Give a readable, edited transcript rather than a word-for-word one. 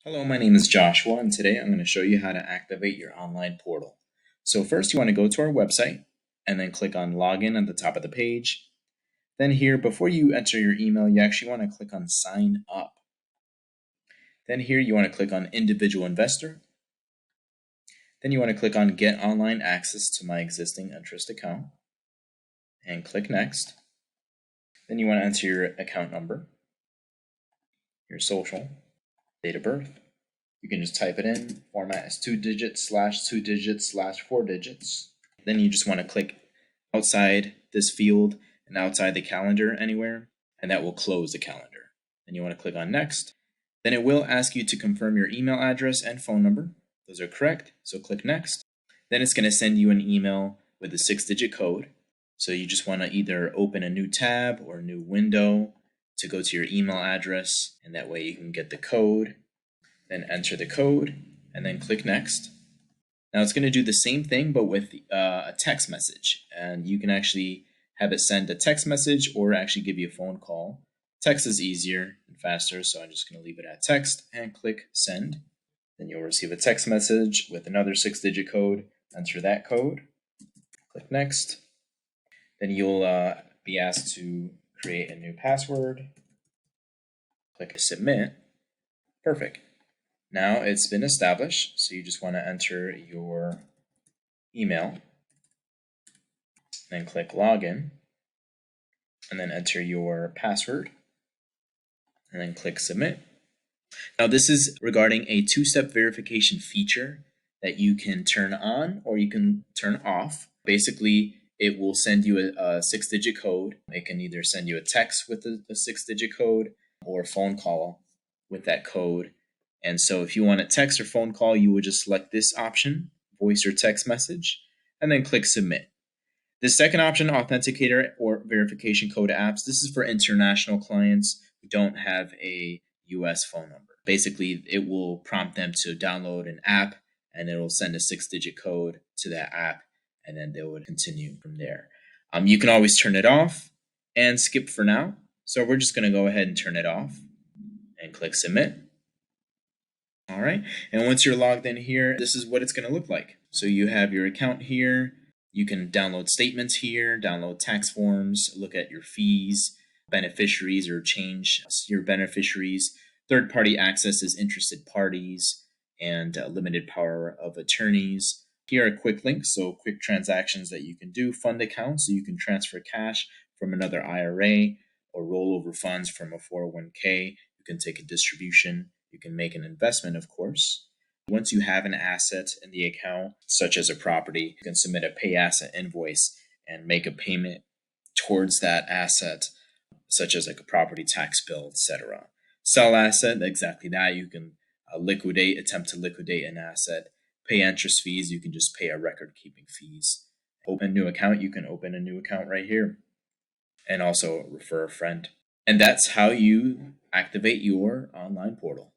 Hello, my name is Joshua, and today I'm going to show you how to activate your online portal. So first you want to go to our website and then click on Login at the top of the page. Then here, before you enter your email, you actually want to click on Sign Up. Then here you want to click on Individual Investor. Then you want to click on Get Online Access to my existing Entrust account and click Next. Then you want to enter your account number, your social, date of birth. You can just type it in, format as 2 digits / 2 digits / 4 digits. Then you just want to click outside this field and outside the calendar anywhere, and that will close the calendar. Then you want to click on Next. Then it will ask you to confirm your email address and phone number. Those are correct, so click Next. Then it's going to send you an email with a 6-digit code. So you just want to either open a new tab or a new window to go to your email address, and that way you can get the code. Then enter the code and then click Next. Now it's going to do the same thing but with a text message, and you can actually have it send a text message or actually give you a phone call. Text is easier and faster, so I'm just going to leave it at text and click Send. Then you'll receive a text message with another 6-digit code. Enter that code, click Next. Then you'll be asked to create a new password. Click Submit. Perfect. Now it's been established, so you just want to enter your email, then click Login, and then enter your password, and then click Submit. Now this is regarding a 2-step verification feature that you can turn on or you can turn off. Basically, it will send you a 6-digit code. It can either send you a text with a 6-digit code or a phone call with that code. And so if you want a text or phone call, you would just select this option, voice or text message, and then click Submit. The second option, Authenticator or Verification Code Apps, this is for international clients who don't have a US phone number. Basically, it will prompt them to download an app, and it will send a 6-digit code to that app, and then they would continue from there. You can always turn it off and skip for now. So we're just going to go ahead and turn it off and click Submit. All right, and once you're logged in here, this is what it's going to look like. So you have your account here. You can download statements here, download tax forms, look at your fees, beneficiaries, or change your beneficiaries. Third-party access is interested parties and limited power of attorneys. Here are quick links, so quick transactions that you can do. Fund accounts, so you can transfer cash from another IRA or roll over funds from a 401k. You can take a distribution. You can make an investment, of course. Once you have an asset in the account, such as a property, you can submit a pay asset invoice and make a payment towards that asset, such as like a property tax bill, etc. Sell asset, exactly that. You can attempt to liquidate an asset. Pay interest fees, you can just pay a record-keeping fees. Open a new account, you can open a new account right here. And also refer a friend. And that's how you activate your online portal.